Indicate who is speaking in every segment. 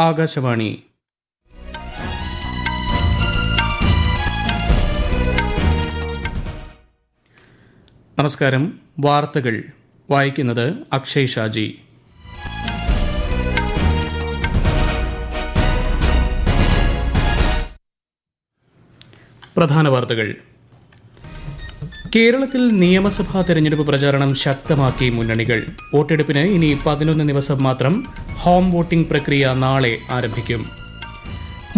Speaker 1: ആകാശവാണി. നമസ്കാരം. വാർത്തകൾ വായിക്കുന്നത് അക്ഷയ് ഷാജി. പ്രധാന വാർത്തകൾ. കേരളത്തിൽ നിയമസഭാ തെരഞ്ഞെടുപ്പ് പ്രചാരണം ശക്തമാക്കി മുന്നണികൾ. വോട്ടെടുപ്പിന് ഇനി 11 ദിവസം മാത്രം. ഹോം വോട്ടിംഗ് പ്രക്രിയ നാളെ ആരംഭിക്കും.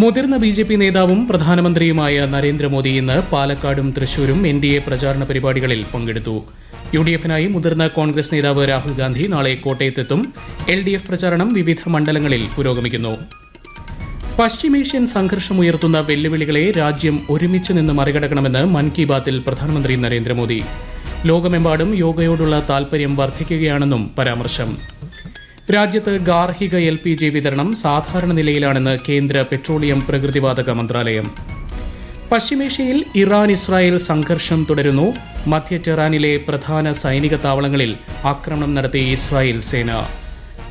Speaker 1: മുതിർന്ന BJP നേതാവും പ്രധാനമന്ത്രിയുമായ നരേന്ദ്രമോദി ഇന്ന് പാലക്കാടും തൃശൂരും NDA പ്രചാരണ പരിപാടികളിൽ പങ്കെടുത്തു. UDF-നായി മുതിർന്ന കോൺഗ്രസ് നേതാവ് രാഹുൽ ഗാന്ധി നാളെ കോട്ടയത്തെത്തും. LDF പ്രചാരണം വിവിധ മണ്ഡലങ്ങളിൽ പുരോഗമിക്കുന്നു. പശ്ചിമേഷ്യൻ സംഘർഷമുയർത്തുന്ന വെല്ലുവിളികളെ രാജ്യം ഒരുമിച്ച് നിന്ന് മറികടക്കണമെന്ന് മൻ കി ബാത്തിൽ പ്രധാനമന്ത്രി നരേന്ദ്രമോദി. ലോകമെമ്പാടും യോഗയോടുള്ള താൽപര്യം വർദ്ധിക്കുകയാണെന്നും പരാമർശം. രാജ്യത്ത് ഗാർഹിക LPG വിതരണം സാധാരണ നിലയിലാണെന്ന് കേന്ദ്ര പെട്രോളിയം പ്രകൃതിവാതക മന്ത്രാലയം. പശ്ചിമേഷ്യയിൽ ഇറാൻ-ഇസ്രായേൽ സംഘർഷം തുടരുന്നു. മധ്യ ടെഹ്റാനിലെ പ്രധാന സൈനിക താവളങ്ങളിൽ ആക്രമണം നടത്തി ഇസ്രായേൽ സേന.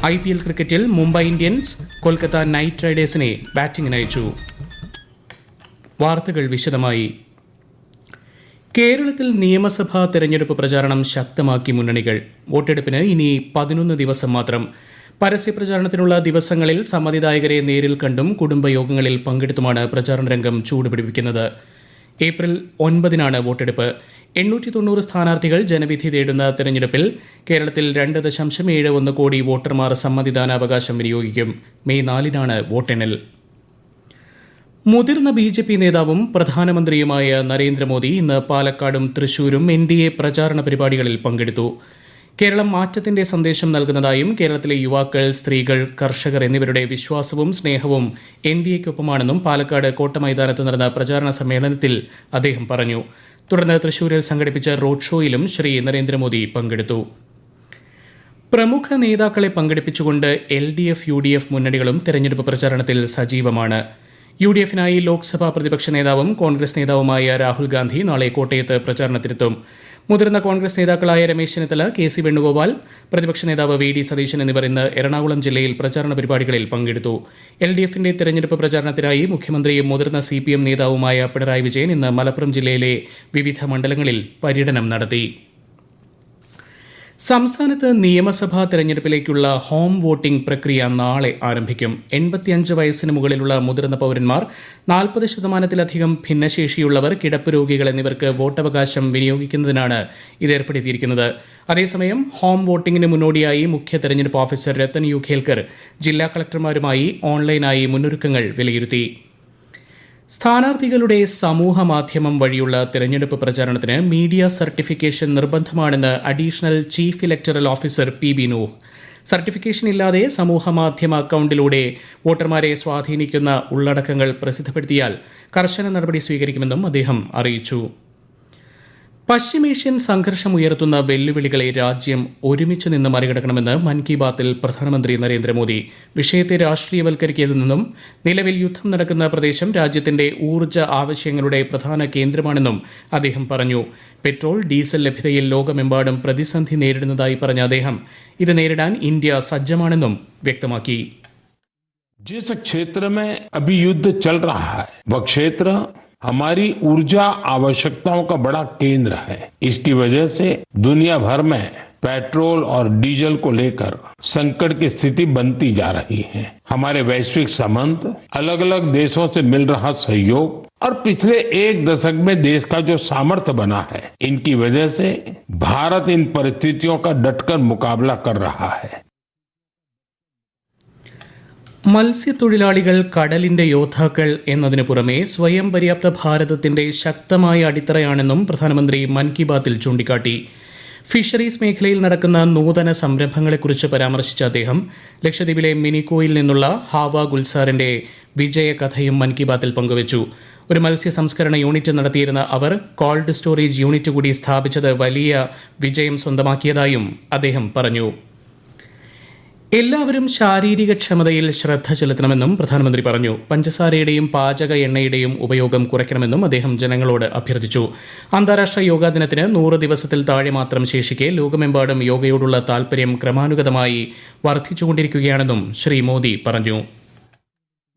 Speaker 1: IPL ക്രിക്കറ്റിൽ മുംബൈ ഇന്ത്യൻസ് കൊൽക്കത്ത നൈറ്റ് റൈഡേഴ്സിനെ ബാറ്റിംഗിനയച്ചു. വാർത്തകൾ വിശദമായി. കേരളത്തിൽ നിയമസഭാ തെരഞ്ഞെടുപ്പ് പ്രചാരണം ശക്തമാക്കി മുന്നണികൾ. വോട്ടെടുപ്പിന് ഇനി 11 ദിവസം മാത്രം. പരസ്യപ്രചാരണത്തിനുള്ള ദിവസങ്ങളിൽ സമ്മതിദായകരെ നേരിൽ കണ്ടും കുടുംബയോഗങ്ങളിൽ പങ്കെടുത്തുമാണ് പ്രചാരണ രംഗം ചൂടുപിടിപ്പിക്കുന്നത്. ഏപ്രിൽ 9-നാണ് വോട്ടെടുപ്പ്. 890 സ്ഥാനാർത്ഥികൾ ജനവിധി തേടുന്ന തെരഞ്ഞെടുപ്പിൽ കേരളത്തിൽ 2.71 കോടി വോട്ടർമാർ സമ്മതിദാനാവകാശം വിനിയോഗിക്കും. മെയ് 4-നാണ് വോട്ടെണ്ണൽ. മുതിർന്ന BJP നേതാവും പ്രധാനമന്ത്രിയുമായ നരേന്ദ്രമോദി ഇന്ന് പാലക്കാടും തൃശൂരും NDA പ്രചാരണ പരിപാടികളിൽ പങ്കെടുത്തു. കേരളം മാറ്റത്തിന്റെ സന്ദേശം നൽകുന്നതായും കേരളത്തിലെ യുവാക്കൾ, സ്ത്രീകൾ, കർഷകർ എന്നിവരുടെ വിശ്വാസവും സ്നേഹവും NDAയ്ക്കൊപ്പമാണെന്നും പാലക്കാട് കോട്ടമൈതാനത്ത് നടന്ന പ്രചാരണ സമ്മേളനത്തിൽ അദ്ദേഹം പറഞ്ഞു. തുടർന്ന് തൃശൂരിൽ സംഘടിപ്പിച്ച റോഡ് ഷോയിലും ശ്രീ നരേന്ദ്രമോദി പങ്കെടുത്തു. പ്രമുഖ നേതാക്കളെ പങ്കെടുപ്പിച്ചുകൊണ്ട് LDF, UDF മുന്നണികളും തെരഞ്ഞെടുപ്പ് പ്രചാരണത്തിൽ സജീവമാണ്. UDF-നായി ലോക്സഭാ പ്രതിപക്ഷ നേതാവും കോൺഗ്രസ് നേതാവുമായ രാഹുൽ ഗാന്ധി നാളെ കോട്ടയത്ത് പ്രചാരണത്തിനെത്തും. മുതിർന്ന കോൺഗ്രസ് നേതാക്കളായ രമേശ് ചെന്നിത്തല, KC വേണുഗോപാൽ, പ്രതിപക്ഷ നേതാവ് VD സതീശൻ എന്നിവർ ഇന്ന് എറണാകുളം ജില്ലയിൽ പ്രചാരണ പരിപാടികളിൽ പങ്കെടുത്തു. LDF-ന്റെ തെരഞ്ഞെടുപ്പ് പ്രചാരണത്തിനായി മുഖ്യമന്ത്രിയും മുതിർന്ന CPM നേതാവുമായ പിണറായി വിജയൻ ഇന്ന് മലപ്പുറം ജില്ലയിലെ വിവിധ മണ്ഡലങ്ങളിൽ പര്യടനം നടത്തി. സംസ്ഥാനത്ത് നിയമസഭാ തെരഞ്ഞെടുപ്പിലേക്കുള്ള ഹോം വോട്ടിംഗ് പ്രക്രിയ നാളെ ആരംഭിക്കും. 85 വയസ്സിന് മുകളിലുള്ള മുതിർന്ന പൌരന്മാർ, 40%-ലധികം ഭിന്നശേഷിയുള്ളവർ, കിടപ്പ് രോഗികൾ എന്നിവർക്ക് വോട്ടവകാശം വിനിയോഗിക്കുന്നതിനാണ് ഇത് ഏർപ്പെടുത്തിയിരിക്കുന്നത്. അതേസമയം ഹോം വോട്ടിംഗിന് മുന്നോടിയായി മുഖ്യ തെരഞ്ഞെടുപ്പ് ഓഫീസർ രത്തൻ യു ഖേൽക്കർ ജില്ലാ കളക്ടർമാരുമായി ഓൺലൈനായി മുന്നൊരുക്കങ്ങൾ വിലയിരുത്തി. സ്ഥാനാർത്ഥികളുടെ സമൂഹ മാധ്യമം വഴിയുള്ള തെരഞ്ഞെടുപ്പ് പ്രചാരണത്തിന് മീഡിയ സർട്ടിഫിക്കേഷൻ നിർബന്ധമാണെന്ന് additional chief electoral officer PB Nooh. Certification ഇല്ലാതെ സമൂഹമാധ്യമ അക്കൌണ്ടിലൂടെ വോട്ടർമാരെ സ്വാധീനിക്കുന്ന ഉള്ളടക്കങ്ങൾ പ്രസിദ്ധപ്പെടുത്തിയാൽ കർശന നടപടി സ്വീകരിക്കുമെന്നും അദ്ദേഹം അറിയിച്ചു. പശ്ചിമേഷ്യൻ സംഘർഷമുയർത്തുന്ന വെല്ലുവിളികളെ രാജ്യം ഒരുമിച്ച് നിന്ന് മറികടക്കണമെന്ന് മൻ കി ബാത്തിൽ പ്രധാനമന്ത്രി നരേന്ദ്രമോദി. വിഷയത്തെ രാഷ്ട്രീയവൽക്കരിക്കുന്നതിൽ നിന്നും നിലവിൽ യുദ്ധം നടക്കുന്ന പ്രദേശം രാജ്യത്തിന്റെ ഊർജ്ജ ആവശ്യങ്ങളുടെ പ്രധാന കേന്ദ്രമാണെന്നും അദ്ദേഹം പറഞ്ഞു. പെട്രോൾ, ഡീസൽ ലഭ്യതയിൽ ലോകമെമ്പാടും പ്രതിസന്ധി നേരിടുന്നതായി പറഞ്ഞ അദ്ദേഹം ഇത് നേരിടാൻ ഇന്ത്യ സജ്ജമാണെന്നും വ്യക്തമാക്കി.
Speaker 2: जिस क्षेत्र में अभी युद्ध चल रहा है वह क्षेत्र हमारी ऊर्जा आवश्यकताओं का बड़ा केंद्र है. इसकी वजह से दुनिया भर में पेट्रोल और डीजल को लेकर संकट की स्थिति बनती जा रही है. हमारे वैश्विक संबंध, अलग अलग देशों से मिल रहा सहयोग और पिछले 1 दशक में देश का जो सामर्थ्य बना है, इनकी वजह से भारत इन परिस्थितियों का डटकर मुकाबला कर रहा है.
Speaker 1: മത്സ്യത്തൊഴിലാളികൾ കടലിന്റെ യോദ്ധാക്കൾ എന്നതിനു പുറമെ സ്വയം പര്യാപ്ത ഭാരതത്തിന്റെ ശക്തമായ അടിത്തറയാണെന്നും പ്രധാനമന്ത്രി മൻ കി ബാത്തിൽ ചൂണ്ടിക്കാട്ടി. ഫിഷറീസ് മേഖലയിൽ നടക്കുന്ന നൂതന സംരംഭങ്ങളെക്കുറിച്ച് പരാമർശിച്ച അദ്ദേഹം ലക്ഷദ്വീപിലെ മിനിക്കോയിൽ നിന്നുള്ള ഹാവ ഗുൽസാറിന്റെ വിജയകഥയും മൻ കി ബാത്തിൽ പങ്കുവച്ചു. ഒരു മത്സ്യ സംസ്കരണ യൂണിറ്റ് നടത്തിയിരുന്ന അവർ കോൾഡ് സ്റ്റോറേജ് യൂണിറ്റ് കൂടി സ്ഥാപിച്ചത് വലിയ വിജയം സ്വന്തമാക്കിയതായും അദ്ദേഹം പറഞ്ഞു. എല്ലാവരും ശാരീരിക ക്ഷമതയിൽ ശ്രദ്ധ ചെലുത്തണമെന്നും പ്രധാനമന്ത്രി പറഞ്ഞു. പഞ്ചസാരയുടെയും പാചക എണ്ണയുടെയും ഉപയോഗം കുറയ്ക്കണമെന്നും അദ്ദേഹം ജനങ്ങളോട് അഭ്യർത്ഥിച്ചു. അന്താരാഷ്ട്ര യോഗാ ദിനത്തിന് 100 ദിവസത്തിൽ താഴെ മാത്രം ശേഷിക്കെ ലോകമെമ്പാടും യോഗയോടുള്ള താൽപര്യം ക്രമാനുഗതമായി വർദ്ധിച്ചുകൊണ്ടിരിക്കുകയാണെന്നും ശ്രീ മോദി പറഞ്ഞു.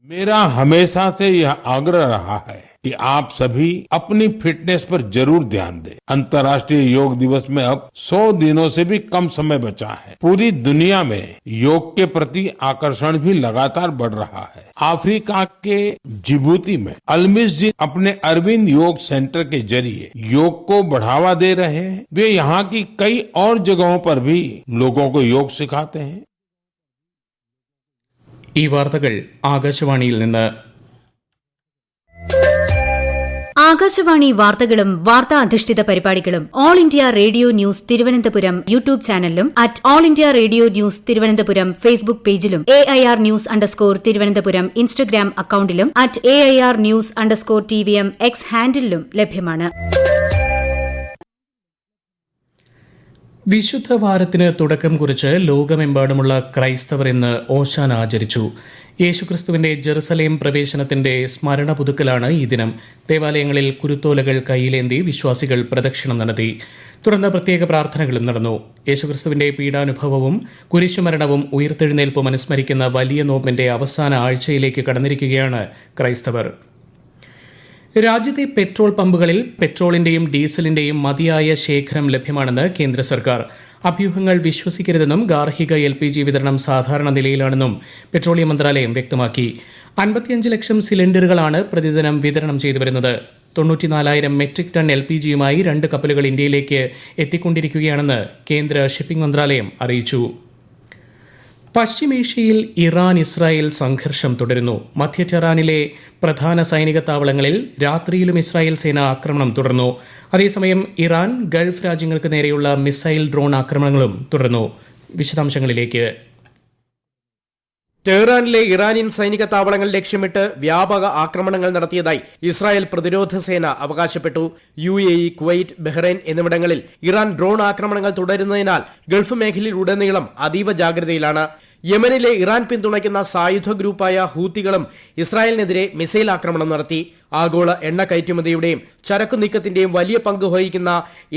Speaker 2: मेरा हमेशा से यह आग्रह रहा है कि आप सभी अपनी फिटनेस पर जरूर ध्यान दें। अंतर्राष्ट्रीय योग दिवस में अब 100 दिनों से भी कम समय बचा है। पूरी दुनिया में योग के प्रति आकर्षण भी लगातार बढ़ रहा है। अफ्रीका के जिबूती में अलमिस जी अपने अरविंद योग सेंटर के जरिए योग को बढ़ावा दे रहे हैं। वे यहाँ की कई और जगहों पर भी लोगों को योग सिखाते हैं।
Speaker 1: ഈ വാർത്തകൾ ആകാശവാണിയിൽ നിന്ന്.
Speaker 3: ആകാശവാണി വാർത്തകളും വാർത്താ അധിഷ്ഠിത പരിപാടികളും all India radio news Thiruvananthapuram YouTube ചാനലിലും at all India radio news Thiruvananthapuram Facebook പേജിലും AIR ന്യൂസ് _തിരുവനന്തപുരം ഇൻസ്റ്റഗ്രാം അക്കൌണ്ടിലും at AIR news _TVM X ഹാൻഡിലും ലഭ്യമാണ്.
Speaker 1: വിശുദ്ധ വാരത്തിന് തുടക്കം കുറിച്ച് ലോകമെമ്പാടുമുള്ള ക്രൈസ്തവർ ഇന്ന് ഓശാന ആചരിച്ചു. യേശുക്രിസ്തുവിന്റെ ജെറുസലേം പ്രവേശനത്തിന്റെ സ്മരണ പുതുക്കലാണ് ഈ ദിനം. ദേവാലയങ്ങളിൽ കുരുത്തോലകൾ കൈയിലേന്തി വിശ്വാസികൾ പ്രദക്ഷിണം നടത്തി. തുടർന്ന് പ്രത്യേക പ്രാർത്ഥനകളും നടന്നു. യേശുക്രിസ്തുവിന്റെ പീഡാനുഭവവും കുരിശുമരണവും ഉയിർത്തെഴുന്നേൽപ്പും അനുസ്മരിക്കുന്ന വലിയ നോമ്പിന്റെ അവസാന ആഴ്ചയിലേക്ക് കടന്നിരിക്കുകയാണ് ക്രൈസ്തവർ. രാജ്യത്തെ പെട്രോൾ പമ്പുകളിൽ പെട്രോളിന്റെയും ഡീസലിന്റെയും മതിയായ ശേഖരം ലഭ്യമാണെന്ന് കേന്ദ്ര സർക്കാർ. അഭ്യൂഹങ്ങൾ വിശ്വസിക്കരുതെന്നും ഗാർഹിക LPG വിതരണം സാധാരണ നിലയിലാണെന്നും പെട്രോളിയം മന്ത്രാലയം വ്യക്തമാക്കി. 55 ലക്ഷം സിലിണ്ടറുകളാണ് പ്രതിദിനം വിതരണം ചെയ്തുവരുന്നത്. 94,000 മെട്രിക് ടൺ LPGയുമായി 2 കപ്പലുകൾ ഇന്ത്യയിലേക്ക് എത്തിക്കൊണ്ടിരിക്കുകയാണെന്ന് കേന്ദ്ര ഷിപ്പിംഗ് മന്ത്രാലയം അറിയിച്ചു. പശ്ചിമേഷ്യയിൽ ഇറാൻ ഇസ്രായേൽ സംഘർഷം തുടരുന്നു. മധ്യ ടെഹ്റാനിലെ പ്രധാന സൈനിക താവളങ്ങളിൽ രാത്രിയിലും ഇസ്രായേൽ സേന ആക്രമണം തുടർന്നു. അതേസമയം ഇറാൻ ഗൾഫ് രാജ്യങ്ങൾക്ക് നേരെയുള്ള മിസൈൽ ഡ്രോൺ ആക്രമണങ്ങളും തുടർന്നു. വിശദാംശങ്ങളിലേക്ക്.
Speaker 4: ടെഹ്റാനിലെ ഇറാനിയൻ സൈനിക താവളങ്ങൾ ലക്ഷ്യമിട്ട് വ്യാപക ആക്രമണങ്ങൾ നടത്തിയതായി ഇസ്രായേൽ പ്രതിരോധ സേന അവകാശപ്പെട്ടു. UAE, കുവൈറ്റ്, ബഹ്റൈൻ എന്നിവിടങ്ങളിൽ ഇറാൻ ഡ്രോൺ ആക്രമണങ്ങൾ തുടരുന്നതിനാൽ ഗൾഫ് മേഖലയിലുടനീളം അതീവ ജാഗ്രതയിലാണ്. യമനിലെ ഇറാൻ പിന്തുണയ്ക്കുന്ന സായുധ ഗ്രൂപ്പായ ഹൂത്തികളും ഇസ്രായേലിനെതിരെ മിസൈൽ ആക്രമണം നടത്തി. ആഗോള എണ്ണ കയറ്റുമതിയുടെയും ചരക്കു നീക്കത്തിന്റെയും വലിയ പങ്ക് വഹിക്കുന്ന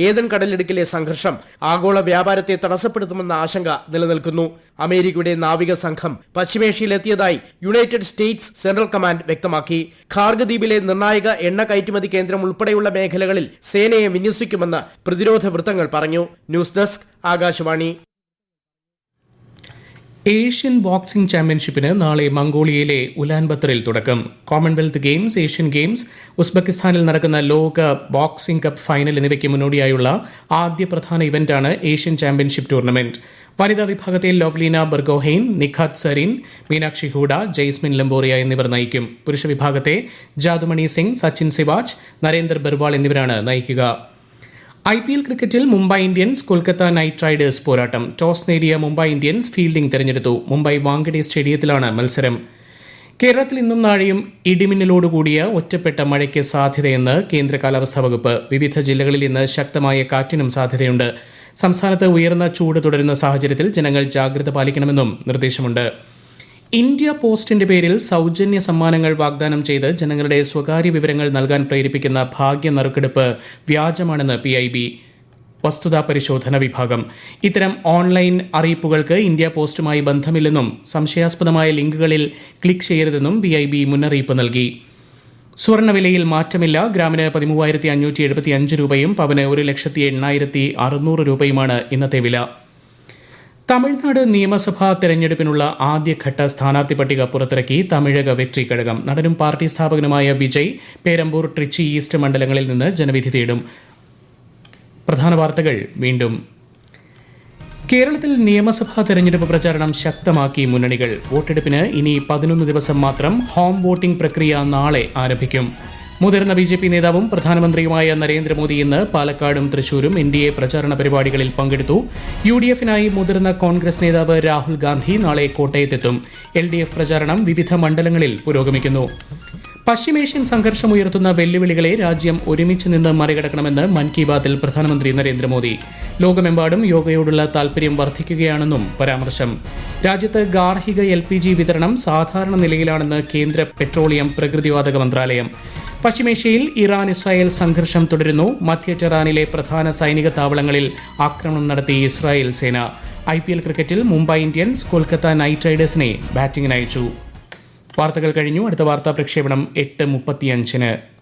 Speaker 4: ഏദൻ കടലിടുക്കിലെ സംഘർഷം ആഗോള വ്യാപാരത്തെ തടസ്സപ്പെടുത്തുമെന്ന ആശങ്ക നിലനിൽക്കുന്നു. അമേരിക്കയുടെ നാവിക സംഘം പശ്ചിമേഷ്യയിലെത്തിയതായി യുണൈറ്റഡ് സ്റ്റേറ്റ്സ് സെൻട്രൽ കമാൻഡ് വ്യക്തമാക്കി. ഖാർഗ് ദ്വീപിലെ നിർണായക എണ്ണ കയറ്റുമതി കേന്ദ്രം ഉൾപ്പെടെയുള്ള മേഖലകളിൽ സേനയെ വിന്യസിക്കുമെന്ന് പ്രതിരോധ വൃത്തങ്ങൾ പറഞ്ഞു. ന്യൂസ് ഡെസ്ക്, ആകാശവാണി.
Speaker 1: ഏഷ്യൻ ബോക്സിംഗ് ചാമ്പ്യൻഷിപ്പിന് നാളെ മംഗോളിയയിലെ ഉലാൻബത്തറിൽ തുടക്കം. കോമൺവെൽത്ത് ഗെയിംസ്, ഏഷ്യൻ ഗെയിംസ്, ഉസ്ബെക്കിസ്ഥാനിൽ നടക്കുന്ന ലോക ബോക്സിംഗ് കപ്പ് ഫൈനൽ എന്നിവയ്ക്ക് മുന്നോടിയായുള്ള ആദ്യ പ്രധാന ഇവന്റാണ് ഏഷ്യൻ ചാമ്പ്യൻഷിപ്പ് ടൂർണമെന്റ്. വനിതാ വിഭാഗത്തിൽ ലവ്ലീന ബർഗോഹെയ്ൻ, നിഖാത് സരീൻ, മീനാക്ഷി ഹൂഡ, ജെയ്സ്മിൻ ലംബോറിയ എന്നിവർ നയിക്കും. പുരുഷ വിഭാഗത്തെ ജാദുമണി സിംഗ്, സച്ചിൻ സിവാച്ച്, നരേന്ദർ ബർവാൾ എന്നിവരാണ് നയിക്കുക. IPL ക്രിക്കറ്റിൽ Mumbai Indians Kolkata night Riders പോരാട്ടം. ടോസ് നേടിയ മുംബൈ ഇന്ത്യൻസ് ഫീൽഡിംഗ് തെരഞ്ഞെടുത്തു. മുംബൈ വാങ്കഡെ സ്റ്റേഡിയത്തിലാണ് മത്സരം. കേരളത്തിൽ ഇന്നും നാളെയും ഇടിമിന്നലോടുകൂടിയ ഒറ്റപ്പെട്ട മഴയ്ക്ക് സാധ്യതയെന്ന് കേന്ദ്ര കാലാവസ്ഥാ വകുപ്പ്. വിവിധ ജില്ലകളിൽ ഇന്ന് ശക്തമായ കാറ്റിനും സാധ്യതയുണ്ട്. സംസ്ഥാനത്ത് ഉയർന്ന ചൂട് തുടരുന്ന സാഹചര്യത്തിൽ ജനങ്ങൾ ജാഗ്രത പാലിക്കണമെന്നും നിർദ്ദേശമുണ്ട്. ഇന്ത്യ പോസ്റ്റിന്റെ പേരിൽ സൗജന്യ സമ്മാനങ്ങൾ വാഗ്ദാനം ചെയ്ത് ജനങ്ങളുടെ സ്വകാര്യ വിവരങ്ങൾ നൽകാൻ പ്രേരിപ്പിക്കുന്ന ഭാഗ്യ നറുക്കെടുപ്പ് വ്യാജമാണെന്ന് PIB വസ്തുതാ പരിശോധന വിഭാഗം. ഇത്തരം ഓൺലൈൻ അറിയിപ്പുകൾക്ക് ഇന്ത്യ പോസ്റ്റുമായി ബന്ധമില്ലെന്നും സംശയാസ്പദമായ ലിങ്കുകളിൽ ക്ലിക്ക് ചെയ്യരുതെന്നും PIB മുന്നറിയിപ്പ് നൽകി. സ്വർണ്ണവിലയിൽ മാറ്റമില്ല. ഗ്രാമിന് 13,575 രൂപയും പവന് 1,08,600 രൂപയുമാണ് ഇന്നത്തെ വില. തമിഴ്നാട് നിയമസഭാ തെരഞ്ഞെടുപ്പിനുള്ള ആദ്യഘട്ട സ്ഥാനാർത്ഥി പട്ടിക പുറത്തിറക്കി തമിഴക വെട്രി കഴകം. നടനും പാർട്ടി സ്ഥാപകനുമായ വിജയ് പേരമ്പൂർ, ട്രിച്ചി ഈസ്റ്റ് മണ്ഡലങ്ങളിൽ നിന്ന് ജനവിധി തേടും. പ്രധാന വാർത്തകൾ വീണ്ടും. കേരളത്തിൽ നിയമസഭാ തെരഞ്ഞെടുപ്പ് പ്രചാരണം ശക്തമാക്കി മുന്നണികൾ. വോട്ടെടുപ്പിന് ഇനി 11 ദിവസം മാത്രം. ഹോം വോട്ടിംഗ് പ്രക്രിയ നാളെ ആരംഭിക്കും. മുതിർന്ന BJP നേതാവും പ്രധാനമന്ത്രിയുമായ നരേന്ദ്രമോദി ഇന്ന് പാലക്കാടും തൃശൂരും NDA പ്രചാരണ പരിപാടികളിൽ പങ്കെടുത്തു. UDF-നായി മുതിർന്ന കോൺഗ്രസ് നേതാവ് രാഹുൽ ഗാന്ധി നാളെ കോട്ടയത്തെത്തും. LDF പ്രചാരണം വിവിധ മണ്ഡലങ്ങളിൽ പുരോഗമിക്കുന്നു. പശ്ചിമേഷ്യൻ സംഘർഷം ഉയർത്തുന്ന വെല്ലുവിളികളെ രാജ്യം ഒരുമിച്ച് നിന്ന് മറികടക്കണമെന്ന് മൻ കി ബാത്തിൽ പ്രധാനമന്ത്രി നരേന്ദ്രമോദി. ലോകമെമ്പാടും യോഗയോടുള്ള താൽപര്യം വർദ്ധിക്കുകയാണെന്നും പരാമർശം. രാജ്യത്ത് ഗാർഹിക LPG വിതരണം സാധാരണ നിലയിലാണെന്ന് കേന്ദ്ര പെട്രോളിയം പ്രകൃതിവാതക മന്ത്രാലയം. പശ്ചിമേഷ്യയിൽ ഇറാൻ ഇസ്രായേൽ സംഘർഷം തുടരുന്നു. മധ്യ ടെഹ്റാനിലെ പ്രധാന സൈനിക താവളങ്ങളിൽ ആക്രമണം നടത്തി ഇസ്രായേൽ സേന. IPL ക്രിക്കറ്റിൽ മുംബൈ ഇന്ത്യൻസ് കൊൽക്കത്ത നൈറ്റ് റൈഡേഴ്സിനെ ബാറ്റിംഗിനയച്ചു. വാർത്തകൾ കഴിഞ്ഞു. അടുത്ത വാർത്താ പ്രക്ഷേപണം 8:35